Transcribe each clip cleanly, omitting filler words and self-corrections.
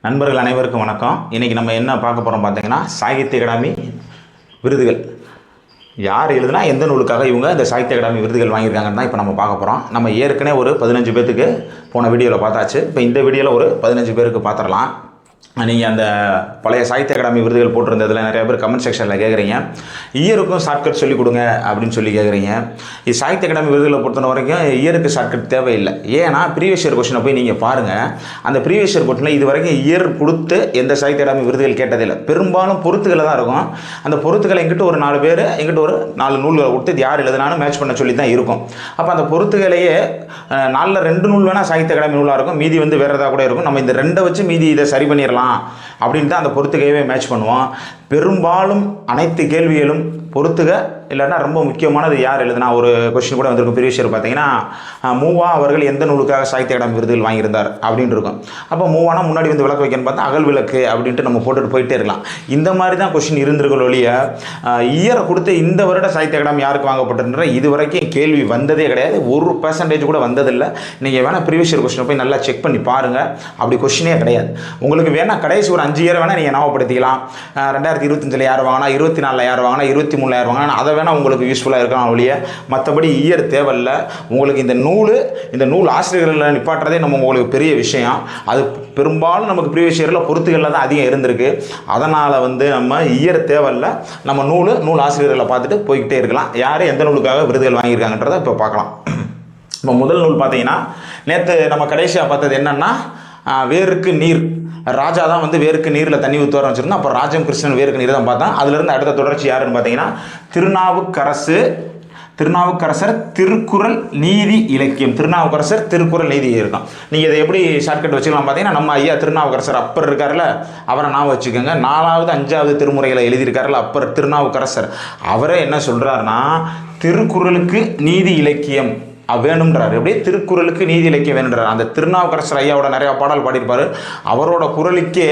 நண்பர்கள் அனைவருக்கும் வணக்கம். இன்றைக்கி நம்ம என்ன பார்க்க போகிறோம் பார்த்தீங்கன்னா, சாகித்ய அகாடமி விருதுகள் யார் எழுதுனா எந்த நூலுக்காக இவங்க இந்த சாகித்ய அகாடமி விருதுகள் வாங்கியிருக்காங்கன்னு தான் இப்போ நம்ம பார்க்க போகிறோம். நம்ம ஏற்கனவே ஒரு 15 பேருக்கு போன வீடியோவில் பார்த்தாச்சு. இப்போ இந்த வீடியோவில் ஒரு 15 பேருக்கு பார்த்துடலாம். நீங்கள் அந்த பழைய சாகித்ய அகாடமி விருதுகள் போட்டிருந்ததில் நிறைய பேர் கமெண்ட் செக்ஷனில் கேட்குறீங்க, இயருக்கும் ஷார்ட்கட் சொல்லிக் கொடுங்க அப்படின்னு சொல்லி கேட்குறீங்க. இது சாகித்ய அகாடமி விருதுகளை பொறுத்த வரைக்கும் இயருக்கு ஷார்ட்கட் தேவையில்லை. ஏன்னா ப்ரீவியஸ் இயர் கொஸ்டினை போய் நீங்கள் பாருங்கள். அந்த ப்ரீவியஸ் இயர் கொஸ்டினில் இது வரைக்கும் இயர் கொடுத்து எந்த சாகித்ய அகாடமி விருதுகள் கேட்டதில்லை. பெரும்பாலும் பொறுத்துக்களை தான் இருக்கும். அந்த பொறுத்துக்களை எங்கிட்ட ஒரு 4 பேர், எங்கிட்ட ஒரு 4 நூல்களை கொடுத்து இது யார் எழுதுனாலும் மேட்ச் பண்ண சொல்லி தான் இருக்கும். அப்போ அந்த பொறுத்துக்களையே 4ல் 2 நூல் வேணால் சாகித்ய அகாடமி நூலாக இருக்கும், மீதி வந்து வேறு ஏதாவது கூட இருக்கும். நம்ம இந்த 2 வச்சு மீதி இதை சரி பண்ணிடலாம் அப்படின்னு தான் அந்த பொறுத்துக்கையவே மேட்ச் பண்ணுவோம். பெரும்பாலும் அனைத்து கேள்விகளும் பொறுத்துக இல்லைன்னா ரொம்ப முக்கியமானது யார் எழுதுனா. ஒரு கொஸ்டின் கூட வந்திருக்கும் ப்ரீவியஸ் இயர் பார்த்தீங்கன்னா, மூவா அவர்கள் எந்த நூலுக்காக சாகித்ய அகாடமி விருதுகள் வாங்கியிருந்தார் அப்படின்னு இருக்கும். அப்போ மூவானா முன்னாடி வந்து விளக்கு வைக்கணும்னு பார்த்தா அகல் விளக்கு அப்படின்ட்டு நம்ம போட்டுட்டு போயிட்டே இருக்கலாம். இந்த மாதிரி தான் கொஸ்டின் இருந்திருக்கிற ஒழிய இயரை கொடுத்து இந்த வருட சாகித்ய அகாடமி யாருக்கு வாங்கப்பட்டிருந்த இது வரைக்கும் கேள்வி வந்ததே கிடையாது. 1% கூட வந்ததில்லை. நீங்கள் வேணால் ப்ரீவியஸ் இயர் கொஸ்டினை போய் நல்லா செக் பண்ணி பாருங்கள். அப்படி கொஸ்டினே கிடையாது. உங்களுக்கு வேணால் கடைசி ஒரு 5 இயர் வேணால் நீங்கள் ஞாபகப்படுத்திக்கலாம். 2025 யார் வாங்கினா, 24 யார் வாங்கினா, 23 யார் வாங்கினா, அதை வேணால் உங்களுக்கு யூஸ்ஃபுல்லாக இருக்கலாம் ஒழிய மற்றபடி இயர் தேவையில்லை. உங்களுக்கு இந்த நூல் ஆசிரியர்களை நிப்பாட்டுறதே நம்ம உங்களுக்கு பெரிய விஷயம். அது பெரும்பாலும் நமக்கு ப்ரீவியஸ் இயரில் பொறுத்துகளில் தான் அதிகம் இருந்திருக்கு. அதனால் வந்து நம்ம இயர் தேவையில்லை. நம்ம நூல் ஆசிரியர்களை பார்த்துட்டு போய்கிட்டே இருக்கலாம். யார் எந்த நூலுக்காக விருதுகள் வாங்கியிருக்காங்கன்றதை இப்போ பார்க்கலாம். இப்போ முதல் நூல் பார்த்தீங்கன்னா, நேற்று நம்ம கடைசியாக பார்த்தது என்னென்னா, வேருக்கு நீர். ராஜா தான் வந்து வேருக்கு நீரில் தண்ணி ஊற்றுவார் வச்சுருந்தோம். அப்போ ராஜம் கிருஷ்ணன் வேருக்கு நீர் தான் பார்த்தோம். அதுலேருந்து அடுத்த தொடர்ச்சி யாருன்னு பார்த்தீங்கன்னா, திருநாவுக்கரசர் திருக்குறள் நீதி இலக்கியம். திருநாவுக்கரசர் திருக்குறள் நீதி இருக்கும். நீங்கள் இதை எப்படி ஷார்ட்கட் வச்சுக்கலாம் பார்த்தீங்கன்னா, நம்ம ஐயா திருநாவுக்கரசர் அப்பர் இருக்கார்ல, அவரை நான் வச்சுக்கோங்க. 4வது 5வது திருமுறைகளை எழுதியிருக்காருல அப்பர் திருநாவுக்கரசர். அவரே என்ன சொல்கிறாருன்னா, திருக்குறளுக்கு நீதி இலக்கியம் வேணும்ன்றார். எப்படியே திருக்குறளுக்கு நீதி இலக்கியம் வேணுன்றார். அந்த திருநாவுக்கரசர் ஐயாவோட நிறையா பாடல் பாடியிருப்பார். அவரோட குறளுக்கே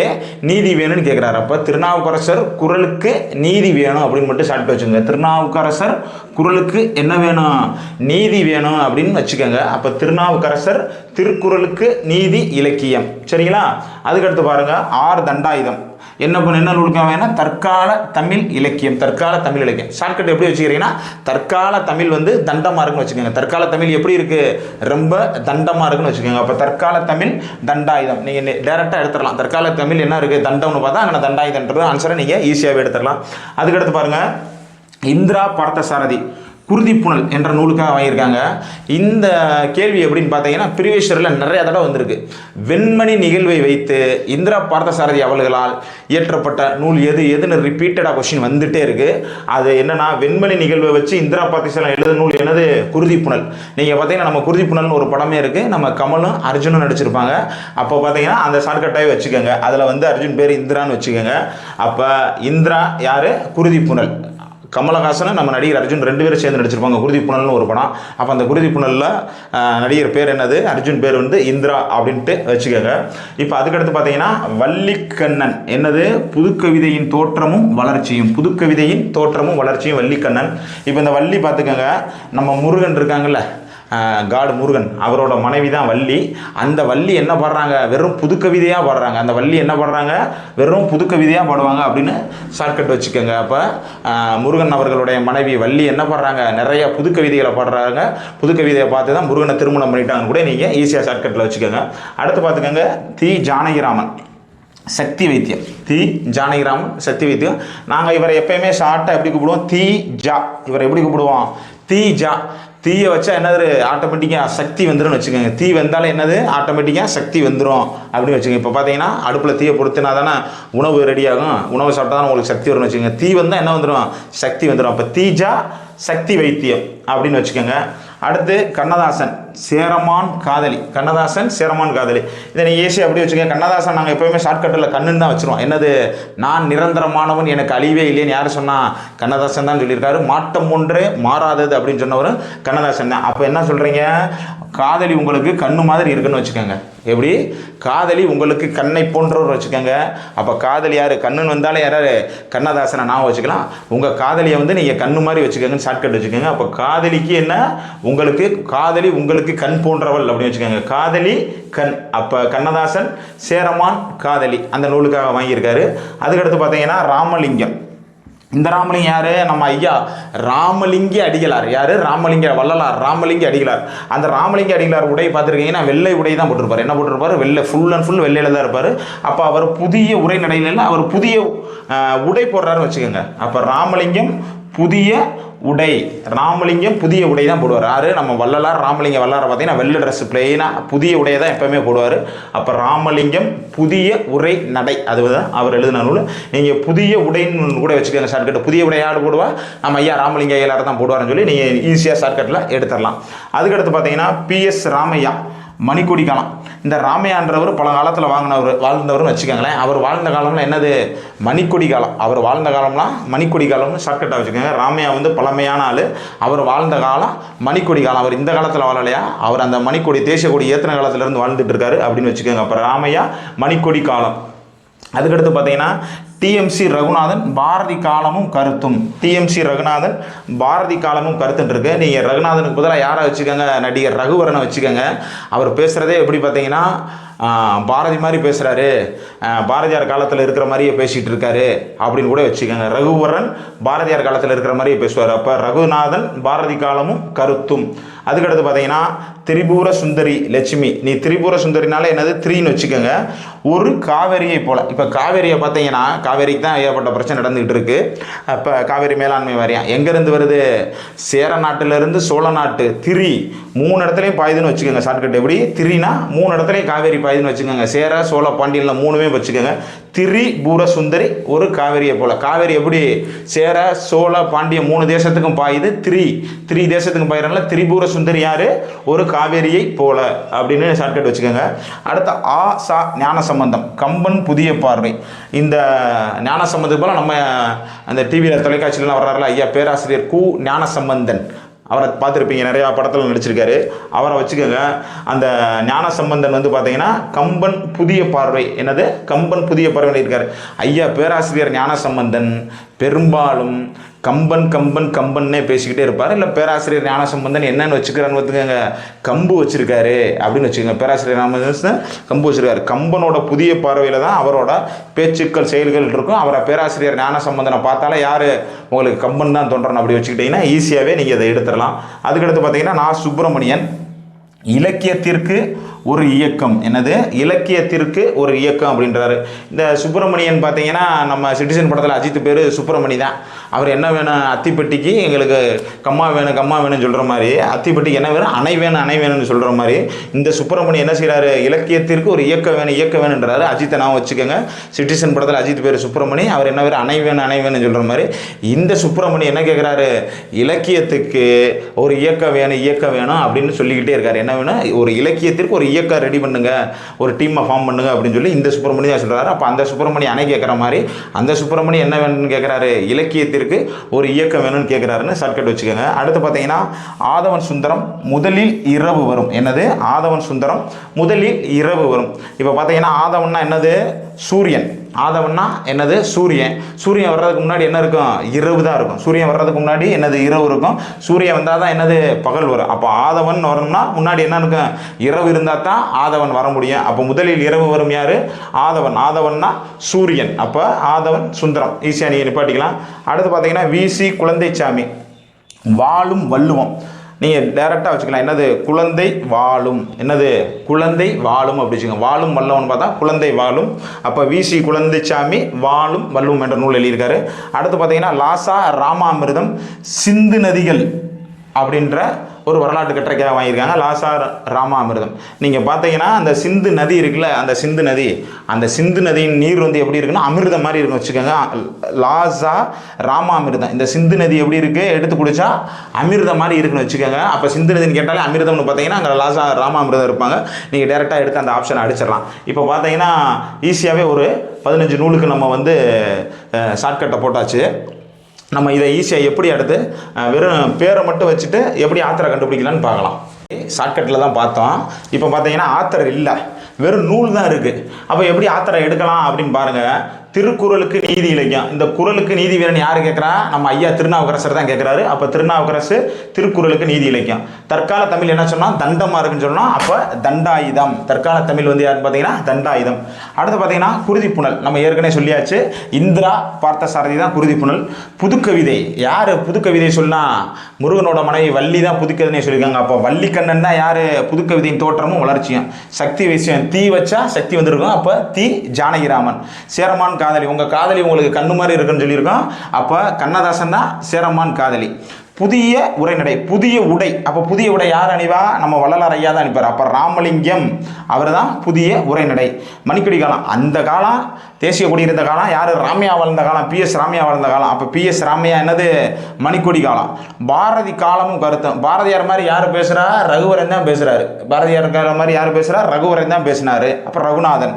நீதி வேணும்னு கேட்குறாரு. அப்போ திருநாவுக்கரசர் குறளுக்கு நீதி வேணும் அப்படின்னு மட்டும் ஷார்ட் வச்சுக்கோங்க. திருநாவுக்கரசர் குறளுக்கு என்ன வேணும்? நீதி வேணும் அப்படின்னு வச்சுக்கோங்க. அப்போ திருநாவுக்கரசர் திருக்குறளுக்கு நீதி இலக்கியம். சரிங்களா? அதுக்கடுத்து பாருங்கள், ஆர் தண்டாயுதம். என்ன நூலுக்காக வேணால் தற்கால தமிழ் இலக்கியம். ஷார்ட்கட் எப்படி வச்சுக்கிறீங்கன்னா, தற்கால தமிழ் வந்து தண்டமாக இருக்குன்னு வச்சுக்கோங்க. தற்கால தமிழ் எப்படி இருக்குது? ரொம்ப தண்டமாக இருக்குன்னு வச்சுக்கோங்க. அப்போ தற்கால தமிழ் தண்டாயுதம் நீங்கள் டேரெக்டாக எடுத்துடலாம். தற்கால தமிழ் என்ன இருக்குது? தண்டம்னு பார்த்தா அங்கே தண்டாயுதன்றது ஆன்சரை நீங்கள் ஈஸியாகவே எடுத்துடலாம். அதுக்கடுத்து பாருங்கள், இந்திரா பார்த்தசாரதி குருதிப்புணல் என்ற நூலுக்காக வாங்கியிருக்காங்க. இந்த கேள்வி எப்படின்னு பார்த்தீங்கன்னா, ப்ரீவியஸ் இயரில் நிறைய தடவை வந்திருக்கு. வெண்மணி நிகழ்வை வைத்து இந்திரா பார்த்தசாரதி அவர்களால் இயற்றப்பட்ட நூல் எதுன்னு ரிப்பீட்டடாக கொஸ்டின் வந்துகிட்டே இருக்குது. அது என்னென்னா, வெண்மணி நிகழ்வை வச்சு இந்திரா பார்த்தசாரதி எழுத நூல் என்னது? குருதிப்புணல். நீங்கள் பார்த்தீங்கன்னா, நம்ம குருதிப்புணல்னு ஒரு படமே இருக்குது. நம்ம கமலும் அர்ஜுனும் நடிச்சிருப்பாங்க. அப்போ பார்த்தீங்கன்னா அந்த ஷார்ட்கட்டாகவே வச்சுக்கோங்க. அதில் வந்து அர்ஜுன் பேர் இந்திரான்னு வச்சுக்கோங்க. அப்போ இந்திரா யார்? குருதிப்புணல். கமலஹாசனும் நம்ம நடிகர் அர்ஜுன் 2 பேரும் சேர்ந்து நடிச்சிருப்பாங்க. குருதிப்புணல்னு ஒரு படம். அப்போ அந்த குருதிப்புணலில் நடிகர் பேர் என்னது? அர்ஜுன் பேர் வந்து இந்திரா அப்படின்ட்டு வச்சுக்கோங்க. இப்போ அதுக்கடுத்து பார்த்தீங்கன்னா, வள்ளிக்கண்ணன் என்னது? புதுக்கவிதையின் தோற்றமும் வளர்ச்சியும் வள்ளிக்கண்ணன். இப்போ இந்த வள்ளி பார்த்துக்கோங்க, நம்ம முருகன் இருக்காங்கல்ல, காடு முருகன், அவரோட மனைவி தான் வள்ளி. அந்த வள்ளி என்ன பாடுறாங்க? வெறும் புதுக்கவிதையாக பாடுறாங்க. அந்த வள்ளி என்ன பாடுறாங்க? வெறும் புதுக்கவிதையாக பாடுவாங்க அப்படின்னு ஷார்ட்கட் வச்சுக்கோங்க. அப்போ முருகன் அவர்களுடைய மனைவி வள்ளி என்ன பாடுறாங்க? நிறைய புதுக்கவிதைகளை பாடுறாங்க. புதுக்கவிதையை பார்த்து தான் முருகனை திருமணம் பண்ணிட்டாங்கன்னு கூட நீங்கள் ஈஸியாக ஷார்ட்கட்டில் வச்சுக்கோங்க. அடுத்து பார்த்துக்கோங்க, தி ஜானகிராமன் சக்தி வைத்தியம். தி ஜானகிராமன் சக்தி வைத்தியம். நாங்கள் இவரை எப்பயுமே ஷார்ட்டாக எப்படி கூப்பிடுவோம்? தி ஜா. இவரை எப்படி கூப்பிடுவோம்? தி ஜா. தீயை வச்சா என்னது? ஆட்டோமேட்டிக்காக சக்தி வந்துடும் வச்சுக்கோங்க. தீ வந்தாலும் என்னது? ஆட்டோமேட்டிக்காக சக்தி வந்துடும் அப்படின்னு வச்சுக்கோங்க. இப்போ பார்த்தீங்கன்னா, அடுப்பில் தீயை பொறுத்துனா தானே உணவு ரெடியாகும். உணவு சாப்பிட்டா தான் உங்களுக்கு சக்தி வரும்னு வச்சுக்கோங்க. தீ வந்தால் என்ன வந்துடும்? சக்தி வந்துடும். அப்போ தீஜா சக்தி வைத்தியம் அப்படின்னு வச்சுக்கோங்க. அடுத்து கண்ணதாசன் சேரமான் காதலி. இதை நீங்கள் ஈஸியாக அப்படி வச்சுக்கோங்க. கண்ணதாசன் நாங்கள் எப்போயுமே ஷார்ட்கட்டில் கண்ணுன்னு தான் வச்சுருவோம். என்னது? நான் நிரந்தரமானவன், எனக்கு அழிவே இல்லைன்னு யார் சொன்னால்? கண்ணதாசன் தான் சொல்லியிருக்காரு. மாற்றம் ஒன்றே மாறாதது அப்படின்னு சொன்னவர் கண்ணதாசன் தான். அப்போ என்ன சொல்கிறீங்க? காதலி உங்களுக்கு கண்ணு மாதிரி இருக்குன்னு வச்சுக்கோங்க. எப்படி? காதலி உங்களுக்கு கண்ணை போன்றவர் வச்சுக்கோங்க. அப்போ காதலி யார்? கண்ணுன்னு வந்தாலும் யாராரு? கண்ணதாசனை நான் வச்சுக்கலாம். உங்கள் காதலியை வந்து நீங்கள் கண்ணு மாதிரி வச்சுக்கோங்கன்னு ஷார்ட்கட் வச்சுக்கோங்க. அப்போ காதலிக்கு என்ன? உங்களுக்கு காதலி உங்களுக்கு கண் போன்றவள் அப்படின்னு வச்சுக்கோங்க. காதலி கண். அப்போ கண்ணதாசன் சேரமான் காதலி அந்த நூலுக்காக வாங்கியிருக்காரு. அதுக்கடுத்து பார்த்தீங்கன்னா ராமலிங்கம். இந்த ராமலிங்கம் யார்? நம்ம ஐயா ராமலிங்க அடிகளார். யார்? ராமலிங்க வள்ளலார் ராமலிங்க அடிகளார். அந்த ராமலிங்க அடிகளார் உடை பார்த்துருக்கீங்கன்னா வெள்ளை உடை தான் போட்டிருப்பார். என்ன போட்டிருப்பார்? வெள்ளை, ஃபுல் அண்ட் ஃபுல் வெள்ளையில் தான் இருப்பார். அப்போ அவர் புதிய உரை நடையில் அவர் புதிய உடை போடுறாருன்னு வச்சுக்கோங்க. அப்போ ராமலிங்கம் புதிய உடை. ராமலிங்கம் புதிய உடை தான் போடுவார். யார்? நம்ம வள்ளலார். ராமலிங்க வள்ளலாரை பார்த்தீங்கன்னா வெள்ளை ட்ரெஸ் பிளெயினாக புதிய உடையை தான் எப்போவுமே போடுவார். அப்போ ராமலிங்கம் புதிய உரை நடை, அதுதான் அவர் எழுதின நூல். நீங்கள் புதிய உடைன்னு கூட வச்சுக்கோங்க ஷார்ட்கட். புதிய உடை யார் போடுவா? நம்ம ஐயா ராமலிங்க ஐயலார் தான் போடுவார்னு சொல்லி நீங்கள் ஈஸியாக ஷார்ட்கட்டில் எடுத்துடலாம். அதுக்கடுத்து பார்த்தீங்கன்னா PS ராமையா மணிக்கொடி காலம். இந்த ராமையான்றவர் பல காலத்தில் வாழ்ந்தவர்னு வச்சுக்கோங்களேன். அவர் வாழ்ந்த காலம்லாம் என்னது? மணிக்கொடி காலம். அவர் வாழ்ந்த காலம்லாம் மணிக்கொடி காலம்னு ஷார்ட்கட்டாக வச்சுக்கோங்க. ராமையா வந்து பழமையான ஆள். அவர் வாழ்ந்த காலம் மணிக்கொடி காலம். அவர் இந்த காலத்தில் வாழலையா, அவர் அந்த மணிக்கொடி தேசிய கொடி ஏற்றின காலத்திலேருந்து வாழ்ந்துட்டு இருக்காரு அப்படின்னு வச்சுக்கோங்க. அப்போ ராமையா மணிக்கொடி காலம். அதுக்கடுத்து பார்த்தீங்கன்னா TMC ரகுநாதன் பாரதி காலமும் கருத்தும். TMC ரகுநாதன் பாரதி காலமும் கருத்துன்னு இருக்கு. நீங்கள் ரகுநாதனுக்கு பதிலாக யாரை வச்சுக்கோங்க? நடிகர் ரகுவரனை வச்சுக்கோங்க. அவர் பேசுகிறதே எப்படி பார்த்தீங்கன்னா பாரதி மாதிரி பேசுகிறாரு, பாரதியார் காலத்தில் இருக்கிற மாதிரியே பேசிகிட்டு இருக்காரு அப்படின்னு கூட வச்சுக்கோங்க. ரகுவரன் பாரதியார் காலத்தில் இருக்கிற மாதிரியே பேசுவார். அப்போ ரகுநாதன் பாரதி காலமும் கருத்தும். அதுக்கடுத்து பார்த்தீங்கன்னா திரிபுர சுந்தரி லட்சுமி. நீ திரிபுர சுந்தரினால என்னது? 3ன்னு வச்சுக்கோங்க. ஒரு காவேரியை போல். இப்போ காவேரியை பார்த்தீங்கன்னா காவேரிக்கு தான் ஏற்பட்ட பிரச்சனை நடந்துகிட்டு இருக்கு. அப்போ காவேரி மேலாண்மை வாரியம் எங்கேருந்து வருது? சேர நாட்டிலிருந்து சோழ நாட்டு திரி 3 இடத்துலையும் பாயுதுன்னு வச்சுக்கோங்க. ஷார்ட்கட் எப்படி? திரினா 3 இடத்துலையும் காவேரி பாயுதுன்னு வச்சுக்கோங்க. சேர சோழ பாண்டியனில் 3மே வச்சுக்கோங்க. திரிபுர சுந்தரி ஒரு காவேரியை போல். காவேரி எப்படி? சேர சோழ பாண்டிய 3 தேசத்துக்கும் பாயுது. திரி தேசத்துக்கும் பாயிரனால திரிபுர சுந்தரி யார்? ஒரு காவேரியை போல அப்படின்னு ஷார்ட்கட் வச்சுக்கோங்க. அடுத்த ஞான சம்பந்தம் கம்பன் புதிய பார்வை. இந்த ஞான சம்பந்தம் போல் நம்ம அந்த டிவியில் தொலைக்காட்சியிலாம் வர்றாருல ஐயா பேராசிரியர் ஞான சம்பந்தன். அவரை பார்த்துருப்பீங்க, நிறையா படத்தில் நடிச்சிருக்காரு. அவரை வச்சுக்கோங்க. அந்த ஞான சம்பந்தன் வந்து பார்த்தீங்கன்னா கம்பன் புதிய பார்வை. என்னது? கம்பன் புதிய பார்வை இருக்கார். ஐயா பேராசிரியர் ஞான சம்பந்தன் பெரும்பாலும் கம்பன்னே பேசிக்கிட்டே இருப்பார். இல்லை பேராசிரியர் ஞான சம்பந்தன் என்னென்னு வச்சுக்கிறான்னு பார்த்துக்கோங்க, கம்பு வச்சுருக்காரு அப்படின்னு வச்சுக்கோங்க. பேராசிரியர் ஞான கம்பு வச்சுருக்காரு. கம்பனோட புதிய பார்வையில் தான் அவரோட பேச்சுக்கள் செயல்கள் இருக்கும். அவரை பேராசிரியர் ஞான சம்பந்தனை பார்த்தாலே யார் உங்களுக்கு கம்பன் தான் தோன்றணும் அப்படி வச்சுக்கிட்டிங்கன்னா ஈஸியாகவே நீங்கள் அதை எடுத்துடலாம். அதுக்கடுத்து பார்த்தீங்கன்னா நான் சுப்பிரமணியன் இலக்கியத்திற்கு ஒரு இயக்கம். என்னது? இலக்கியத்திற்கு ஒரு இயக்கம் அப்படின்றாரு. இந்த சுப்பிரமணியன் பார்த்தீங்கன்னா நம்ம சிட்டிசன் படத்தில் அஜித் பேர் சுப்பிரமணி தான். அவர் என்ன வேணும்? அத்திப்பட்டிக்கு எங்களுக்கு கம்மா வேணும்னு சொல்கிற மாதிரி, அத்திப்பட்டிக்கு என்ன வேணும்? அணை வேணும்னு சொல்கிற மாதிரி இந்த சுப்பிரமணி என்ன செய்கிறாரு? இலக்கியத்திற்கு ஒரு இயக்கம் வேணுன்றாரு. அஜித்தை நான் வச்சுக்கோங்க. சிட்டிசன் படத்தில் அஜித் பேர் சுப்பிரமணி, அவர் என்ன வேறு அணை வேணும்னு சொல்கிற மாதிரி இந்த சுப்பிரமணி என்ன கேட்குறாரு? இலக்கியத்துக்கு ஒரு இயக்கம் வேணும் அப்படின்னு சொல்லிக்கிட்டே இருக்காரு. என்ன வேணும்? ஒரு இலக்கியத்திற்கு ஒரு இயக்கம் ரெடி பண்ணுங்க, ஒரு டீமை ஃபார்ம் பண்ணுங்க அப்படின்னு சொல்லி இந்த சுப்பிரமணி தான் சொல்கிறாரு. அப்போ அந்த சுப்பிரமணி அணை கேட்குற மாதிரி அந்த சுப்பிரமணி என்ன வேணும்னு கேட்குறாரு? இலக்கியத்திற்கு ஒரு இயக்கம் வேணும்னு கேட்குறாருன்னு ஷார்ட்கட் வச்சுக்கோங்க. அடுத்து பார்த்தீங்கன்னா ஆதவன் சுந்தரம் முதலில் இரவு வரும். என்னது? ஆதவன் சுந்தரம் முதலில் இரவு வரும். இப்போ பார்த்தீங்கன்னா ஆதவன்னா என்னது? சூரியன். ஆதவன்னா என்னது? சூரியன். சூரியன் வர்றதுக்கு முன்னாடி என்ன இருக்கும்? இரவு தான் இருக்கும். சூரியன் வர்றதுக்கு முன்னாடி என்னது? இரவு இருக்கும். சூரியன் வந்தால் தான் என்னது? பகல் வரும். அப்போ ஆதவன் வரணும்னா முன்னாடி என்ன இருக்கும்? இரவு இருந்தால் தான் ஆதவன் வர முடியும். அப்போ முதலில் இரவு வரும் யார்? ஆதவன். ஆதவன்னா சூரியன். அப்போ ஆதவன் சுந்தரம் ஈஸியாக நீங்கள் நிப்பாட்டிக்கலாம். அடுத்து பார்த்தீங்கன்னா VC குழந்தைசாமி வாழும் வள்ளுவம். நீங்கள் டைரெக்டாக வச்சுக்கலாம். என்னது? குழந்தை வாழும். என்னது? குழந்தை வாழும் அப்படி வச்சுக்கோங்க. வாழும் வல்லவன் பார்த்தா குழந்தை வாழும். அப்போ VC குழந்தைசாமி வாழும் வள்ளுவம் என்ற நூல் எழுதியிருக்காரு. அடுத்து பார்த்தீங்கன்னா லாசா ராமாமிர்தம் சிந்து நதிகள் அப்படின்ற ஒரு வரலாற்று கட்டுரைக்காக வாங்கியிருக்காங்க. லாசா ராமாமிர்தம். நீங்கள் பார்த்தீங்கன்னா அந்த சிந்து நதி இருக்குல்ல, அந்த சிந்து நதியின் நீர் வந்து எப்படி இருக்குன்னா அமிர்தம் மாதிரி இருக்குன்னு வச்சுக்கோங்க. லாசா ராமாமிர்தம். இந்த சிந்து நதி எப்படி இருக்குது? எடுத்து குடிச்சா அமிர்தம் மாதிரி இருக்குன்னு வச்சுக்கோங்க. அப்போ சிந்து நதின்னு கேட்டாலே அமிர்தம்னு பார்த்தீங்கன்னா அங்கே லாசா ராமாமிர்தம் இருப்பாங்க. நீங்கள் டேரெக்டாக எடுத்து அந்த ஆப்ஷனை அடிச்சிடலாம். இப்போ பார்த்தீங்கன்னா ஈஸியாகவே ஒரு 15 நூலுக்கு நம்ம வந்து ஷார்ட்கட்டை போட்டாச்சு. நம்ம இதை ஈஸியாக எப்படி அடுத்து வெறும் பேரை மட்டும் வச்சுட்டு எப்படி ஆத்தரை கண்டுபிடிக்கலான்னு பார்க்கலாம். ஷார்ட்கட்டில் தான் பார்த்தோம். இப்போ பார்த்தீங்கன்னா ஆத்தர் இல்லை, வெறும் நூல் தான் இருக்குது. அப்போ எப்படி ஆத்தரை எடுக்கலாம் அப்படின்னு பாருங்கள். திருக்குறளுக்கு நீதி இலக்கியம், இந்த குறளுக்கு நீதி வீரன் யார் கேட்குறா? நம்ம ஐயா திருநாவுக்கரசர் தான் கேட்குறாரு. அப்போ திருநாவுக்கரசு திருக்குறளுக்கு நீதி இலக்கியம். தற்கால தமிழ் என்ன சொன்னால் தண்டமாக இருக்குன்னு சொன்னால் அப்போ தண்டாயுதம். தற்கால தமிழ் வந்து யாருன்னு பார்த்தீங்கன்னா தண்டாயுதம். அடுத்து பார்த்தீங்கன்னா குருதிப்புணல், நம்ம ஏற்கனவே சொல்லியாச்சு, இந்திரா பார்த்தசாரதி தான் குருதிப்புணல். புதுக்கவிதை யார் புதுக்கவிதை சொன்னால் முருகனோட மனைவி வள்ளி தான் புதுக்கவிதை சொல்லியிருக்காங்க. அப்போ வள்ளிக்கண்ணன் தான் யார் புதுக்கவிதையின் தோற்றமும் வளர்ச்சியும். சக்தி விஷயம் தீ வச்சா சக்தி வந்திருக்கும், அப்போ தீ ஜானகிராமன். சேரமான் காதலி, உங்க காதலி உங்களுக்கு கண்ணு மாதிரி இருக்குன்னு சொல்லியிருக்கோம். அப்போ கண்ணதாசன் தான் சேரமான் காதலி. புதிய உரைநடை, புதிய உடை, அப்போ புதிய உடை யார் அணிவா? நம்ம வள்ளலார் ஐயா தான் அணிப்பார். அப்போ ராமலிங்கம் அவர் தான் புதிய உரைநடை. மணிக்கொடி காலம், அந்த காலம் தேசிய கொடி இருந்த காலம் யார்? ராமையா வாழ்ந்த காலம், PS ராமையா வாழ்ந்த காலம். அப்போ PS ராமையா என்னது? மணிக்கொடி காலம். பாரதி காலமும் கருத்தும், பாரதியார் மாதிரி யார் பேசுகிறா? ரகுவரன் தான் பேசுகிறாரு. பாரதியார் காலம் மாதிரி யார் பேசுகிறா? ரகுவரன் தான் பேசினார். அப்போ ரகுநாதன்.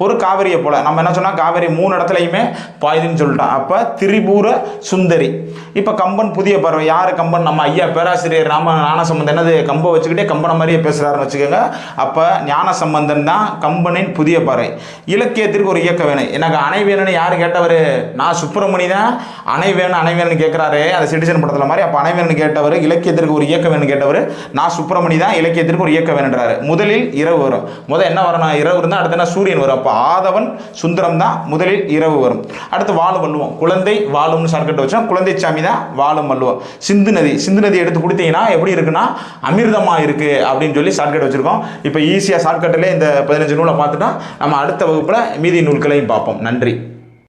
ஒரு காவிரியை போல நம்ம என்ன சொன்னால் காவிரி 3 இடத்துலையுமே பாயுதுன்னு சொல்லிட்டோம். அப்போ திரிபுர சுந்தரி. இப்போ கம்பன் புதிய பறவை யார்? கம்பன் நம்ம ஐயா பேராசிரியர் ஞானசம்பந்தன் என்னது கம்பை வச்சுக்கிட்டே கம்பனை மாதிரியே பேசுகிறாருன்னு வச்சுக்கோங்க. அப்போ ஞானசம்பந்தன் தான் கம்பனின் புதிய பறவை. இலக்கியத்திற்கு ஒரு இயக்க வேணும். எனக்கு அணை வேணும்னு யார் கேட்டவர்? நான் சுப்பிரமணி தான் அணை வேணும்னு கேட்குறாரு, அந்த சிட்டிசன் படத்தில் மாதிரி. அப்போ அணை வேணும்னு கேட்டவர், இலக்கியத்திற்கு ஒரு இயக்க வேணும்னு கேட்டவர் நான் சுப்பிரமணி தான் இலக்கியத்திற்கு ஒரு இயக்க வேணுன்றாரு. முதலில் இரவு வரும். என்ன வரணும்? இரவு இருந்தால் அடுத்து என்ன? சூரியன் வரும். அப்போ ஆதவன் சுந்தரம் தான் முதலில் இரவு வரும். அடுத்து வாழும் வள்ளுவம், குழந்தை வாழும்னு ஷார்ட்கட் வச்சோம். குழந்தை சாமி தான் வாழும் வள்ளுவம். சிந்து நதி எடுத்து கொடுத்தீங்கன்னா எப்படி இருக்குன்னா அமிர்தமாக இருக்குது அப்படின்னு சொல்லி ஷார்ட்கட் வச்சுருக்கோம். இப்போ ஈஸியாக ஷார்ட்கட்டில் இந்த 15 நூலை பார்த்துட்டா நம்ம அடுத்த வகுப்பில் மீதி நூல்களையும் பார்ப்போம். நன்றி.